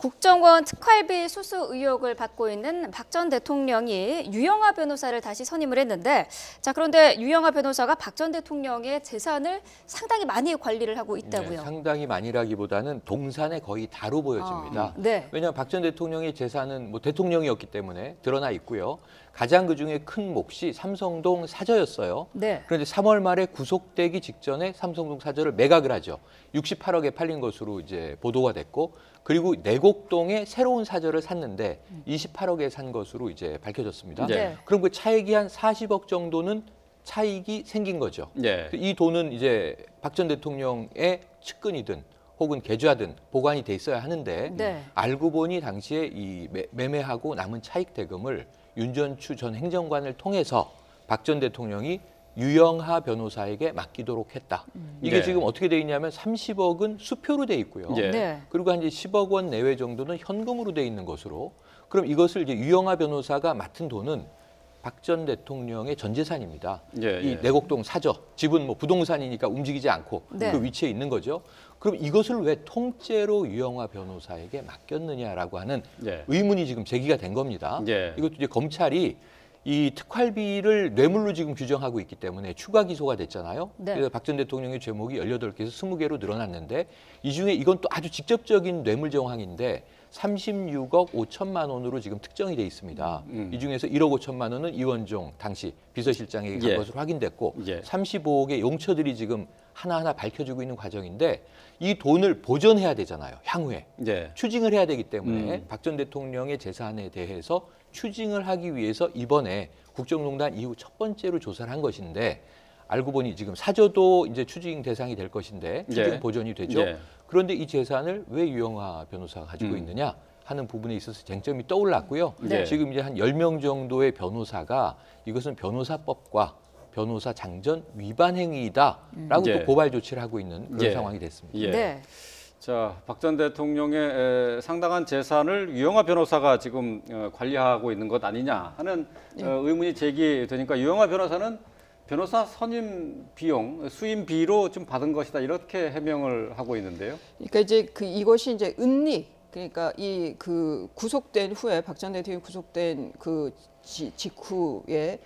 국정원 특활비 수수 의혹을 받고 있는 박 전 대통령이 유영하 변호사를 다시 선임을 했는데, 자, 그런데 유영하 변호사가 박 전 대통령의 재산을 상당히 많이 관리를 하고 있다고요. 네, 상당히 많이라기보다는 동산에 거의 다로 보여집니다. 네. 왜냐하면 박 전 대통령의 재산은 뭐 대통령이었기 때문에 드러나 있고요. 가장 그중에 큰 몫이 삼성동 사저였어요. 네. 그런데 3월 말에 구속되기 직전에 삼성동 사저를 매각을 하죠. 68억에 팔린 것으로 이제 보도가 됐고, 그리고 내곡동에 새로운 사저를 샀는데 28억에 산 것으로 이제 밝혀졌습니다. 네. 그럼 그 차익이 한 40억 정도는 차익이 생긴 거죠. 네. 이 돈은 이제 박 전 대통령의 측근이든 혹은 계좌든 보관이 돼 있어야 하는데, 네. 알고 보니 당시에 이 매매하고 남은 차익 대금을 윤전추 전 행정관을 통해서 박 전 대통령이 유영하 변호사에게 맡기도록 했다. 이게 네. 지금 어떻게 돼 있냐면 30억은 수표로 돼 있고요. 네. 네. 그리고 한 10억 원 내외 정도는 현금으로 돼 있는 것으로. 그럼 이것을 이제 유영하 변호사가 맡은 돈은 박 전 대통령의 전 재산입니다. 예, 이 예. 내곡동 사저, 집은 뭐 부동산이니까 움직이지 않고 네. 그 위치에 있는 거죠. 그럼 이것을 왜 통째로 유영하 변호사에게 맡겼느냐라고 하는 예. 의문이 지금 제기가 된 겁니다. 예. 이것도 이제 검찰이 이 특활비를 뇌물로 지금 규정하고 있기 때문에 추가 기소가 됐잖아요. 네. 그래서 박 전 대통령의 죄목이 18개에서 20개로 늘어났는데, 이 중에 이건 또 아주 직접적인 뇌물 정황인데 36억 5천만 원으로 지금 특정이 돼 있습니다. 이 중에서 1억 5천만 원은 이원종 당시 비서실장에게 간 예. 것으로 확인됐고, 예. 35억의 용처들이 지금 하나하나 밝혀지고 있는 과정인데, 이 돈을 보존해야 되잖아요. 향후에. 예. 추징을 해야 되기 때문에 박 전 대통령의 재산에 대해서 추징을 하기 위해서 이번에 국정농단 이후 첫 번째로 조사를 한 것인데, 알고 보니 지금 사저도 이제 추징 대상이 될 것인데 추징 예. 보존이 되죠. 예. 그런데 이 재산을 왜 유영하 변호사가 가지고 있느냐 하는 부분에 있어서 쟁점이 떠올랐고요. 네. 지금 이제 한 10명 정도의 변호사가 이것은 변호사법과 변호사 장전 위반 행위다라고 예. 또 고발 조치를 하고 있는 그런 예. 상황이 됐습니다. 예. 네. 자, 박 전 대통령의 상당한 재산을 유영하 변호사가 지금 관리하고 있는 것 아니냐 하는 의문이 제기되니까, 유영하 변호사는 변호사 선임 비용, 수임비로 좀 받은 것이다, 이렇게 해명을 하고 있는데요. 그러니까 이제 이것이 이제 은닉, 그러니까 이 구속된 후에 박 전 대통령이 구속된 직후에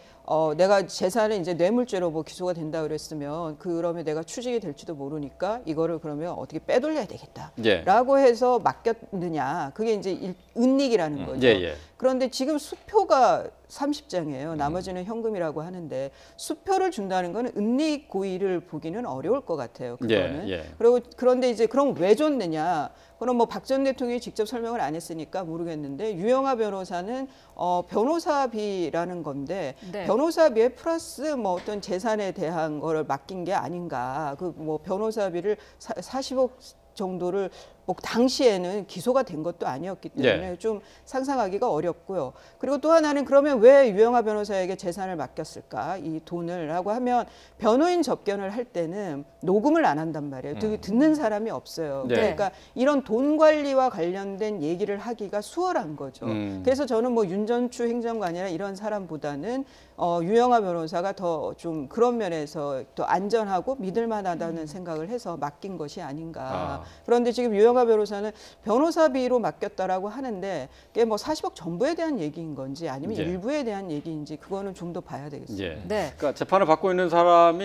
내가 재산을 이제 뇌물죄로 뭐 기소가 된다 그랬으면, 그러면 내가 추징이 될지도 모르니까 이거를 그러면 어떻게 빼돌려야 되겠다라고 해서 맡겼느냐, 그게 이제 은닉이라는 거죠. 예, 예. 그런데 지금 수표가 30장이에요. 나머지는 현금이라고 하는데, 수표를 준다는 거는 은닉 고의를 보기는 어려울 것 같아요. 그거는. 예, 예. 그리고 그런데 이제 그럼 왜 줬느냐? 그럼 뭐 박 전 대통령이 직접 설명을 안 했으니까 모르겠는데, 유영하 변호사는 변호사비라는 건데, 네. 변호사비에 플러스 뭐 어떤 재산에 대한 거를 맡긴 게 아닌가. 그 뭐 변호사비를 40억 정도를 뭐 당시에는 기소가 된 것도 아니었기 때문에 네. 좀 상상하기가 어렵고요. 그리고 또 하나는, 그러면 왜 유영하 변호사에게 재산을 맡겼을까, 이 돈을 하고 하면, 변호인 접견을 할 때는 녹음을 안 한단 말이에요. 듣는 사람이 없어요. 네. 그러니까 이런 돈 관리와 관련된 얘기를 하기가 수월한 거죠. 그래서 저는 뭐 윤전추 행정관이나 이런 사람보다는 유영하 변호사가 더 좀 그런 면에서 또 안전하고 믿을만하다는 생각을 해서 맡긴 것이 아닌가. 그런데 지금 유영하 변호사는 변호사비로 맡겼다라고 하는데, 그게 뭐 40억 전부에 대한 얘기인 건지 아니면 예. 일부에 대한 얘기인지, 그거는 좀 더 봐야 되겠습니다. 예. 네. 그러니까 재판을 받고 있는 사람이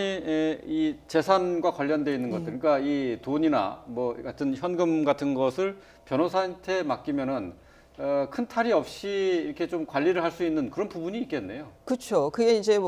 이 재산과 관련돼 있는 것들, 그러니까 이 돈이나 뭐 같은 현금 같은 것을 변호사한테 맡기면은 큰 탈이 없이 이렇게 좀 관리를 할 수 있는 그런 부분이 있겠네요. 그렇죠. 그게 이제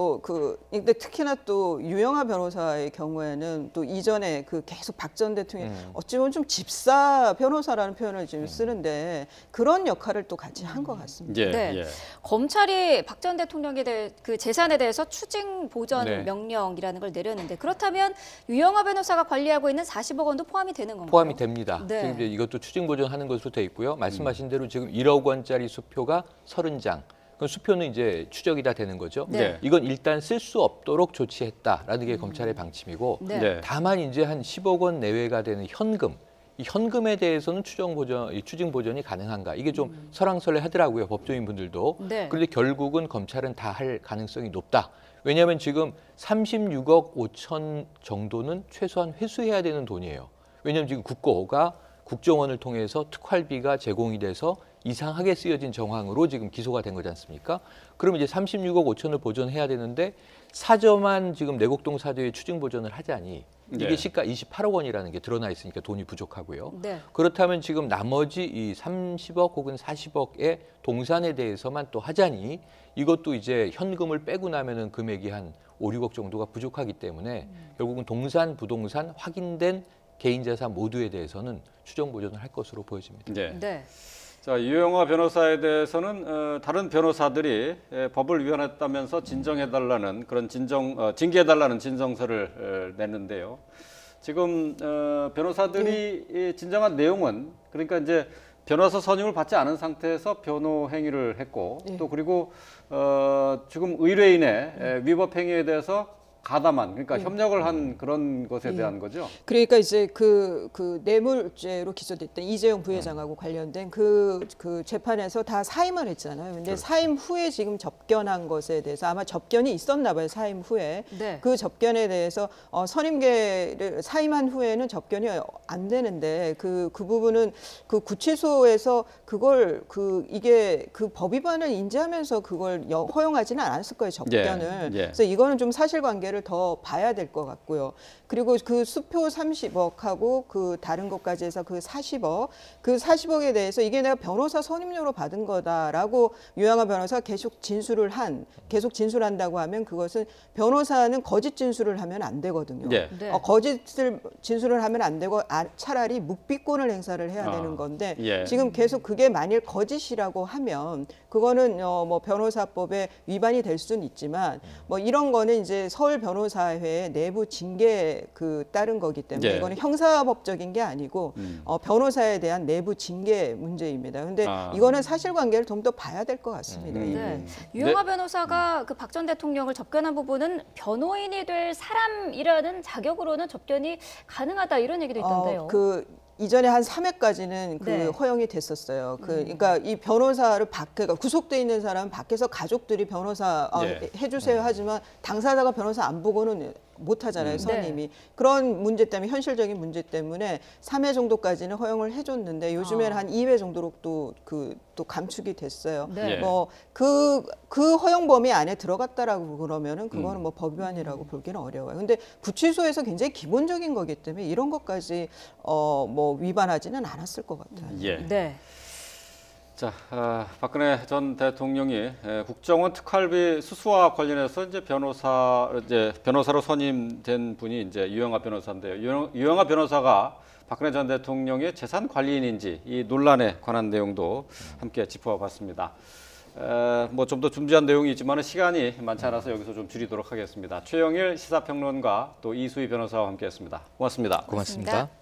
근데 특히나 또 유영하 변호사의 경우에는 또 이전에 계속 박 전 대통령 어찌 보면 좀 집사 변호사라는 표현을 지금 쓰는데, 그런 역할을 또 같이 한 것 같습니다. 예, 네. 예. 검찰이 박 전 대통령에 대해 그 재산에 대해서 추징 보전 네. 명령이라는 걸 내렸는데, 그렇다면 유영하 변호사가 관리하고 있는 40억 원도 포함이 되는 건가요? 포함이 됩니다. 네. 지금 이제 이것도 추징 보전하는 것으로 돼 있고요. 말씀하신 대로 지금 1억 원짜리 수표가 30장. 그 수표는 이제 추적이 다 되는 거죠. 네. 이건 일단 쓸 수 없도록 조치했다라는 게 검찰의 방침이고, 네. 네. 다만 이제 한 10억 원 내외가 되는 현금, 이 현금에 대해서는 추징 보전이 가능한가, 이게 좀 설왕설래하더라고요, 법조인 분들도. 네. 그런데 결국은 검찰은 다 할 가능성이 높다. 왜냐하면 지금 36억 5천 정도는 최소한 회수해야 되는 돈이에요. 왜냐하면 지금 국고가 국정원을 통해서 특활비가 제공이 돼서 이상하게 쓰여진 정황으로 지금 기소가 된 거지 않습니까? 그럼 이제 36억 5천을 보전해야 되는데 사저만 지금 내곡동 사저에 추징 보전을 하자니 이게 네. 시가 28억 원이라는 게 드러나 있으니까 돈이 부족하고요. 네. 그렇다면 지금 나머지 이 30억 혹은 40억의 동산에 대해서만 또 하자니 이것도 이제 현금을 빼고 나면은 금액이 한 5, 6억 정도가 부족하기 때문에 결국은 동산, 부동산 확인된 개인 자산 모두에 대해서는 추정 보전을 할 것으로 보여집니다. 네. 네. 자, 유영아 변호사에 대해서는 다른 변호사들이 법을 위반했다면서 진정해달라는 그런 징계해달라는 진정서를 냈는데요. 지금 변호사들이 진정한 내용은 그러니까 이제 변호사 선임을 받지 않은 상태에서 변호 행위를 했고 또 그리고 지금 의뢰인의 위법 행위에 대해서 가담한 그러니까 협력을 한 그런 것에 대한 거죠. 그러니까 이제 그 뇌물죄로 기소됐던 이재용 부회장하고 관련된 그 재판에서 다 사임을 했잖아요. 근데 그렇죠. 사임 후에 지금 접견한 것에 대해서 아마 접견이 있었나 봐요. 사임 후에. 네. 그 접견에 대해서 선임계를 사임한 후에는 접견이 안 되는데 그 부분은 그 구치소에서 그걸 이게 그 법 위반을 인지하면서 그걸 허용하지는 않았을 거예요. 접견을. 예. 그래서 이거는 좀 사실관계를 더 봐야 될 것 같고요. 그리고 그 수표 30억하고 그 다른 것까지 해서 그 40억, 그 40억에 대해서 이게 내가 변호사 선임료로 받은 거다라고 유영아 변호사가 계속 진술한다고 하면 그것은 변호사는 거짓 진술을 하면 안 되거든요. 예. 네. 거짓을 진술을 하면 안 되고 차라리 묵비권을 행사를 해야 되는 건데 예. 지금 계속 그게 만일 거짓이라고 하면 그거는 뭐 변호사법에 위반이 될 수는 있지만 뭐 이런 거는 이제 서울 변호사회 내부 징계 따른 거기 때문에 예. 이거는 형사법적인 게 아니고 변호사에 대한 내부 징계 문제입니다. 근데 이거는 사실관계를 좀 더 봐야 될 것 같습니다. 네. 유영아 변호사가 그 박 전 대통령을 접견한 부분은 변호인이 될 사람이라는 자격으로는 접견이 가능하다 이런 얘기도 있던데요. 이전에 한 3회까지는 네. 허용이 됐었어요. 그러니까 이 변호사를 그러니까 구속돼 있는 사람은 밖에서 가족들이 변호사 예. 해주세요 하지만 당사자가 변호사 안 보고는 못 하잖아요, 선임이. 네. 그런 문제 때문에 현실적인 문제 때문에 3회 정도까지는 허용을 해줬는데 요즘에는 한 2회 정도로 또 감축이 됐어요. 네. 예. 뭐 그 허용 범위 안에 들어갔다라고 그러면은 그거는 뭐 법 위반이라고 보기는 어려워요. 근데 구치소에서 굉장히 기본적인 거기 때문에 이런 것까지 뭐 위반하지는 않았을 것 같아요. 예. 네. 자, 박근혜 전 대통령이 국정원 특활비 수수와 관련해서 이제 변호사로 선임된 분이 이제 유영아 변호사인데요. 유영아 변호사가 박근혜 전 대통령의 재산 관리인인지 이 논란에 관한 내용도 함께 짚어봤습니다. 뭐 좀 더 준비한 내용이 있지만 시간이 많지 않아서 여기서 좀 줄이도록 하겠습니다. 최영일 시사평론가 또 이수희 변호사와 함께했습니다. 고맙습니다. 고맙습니다.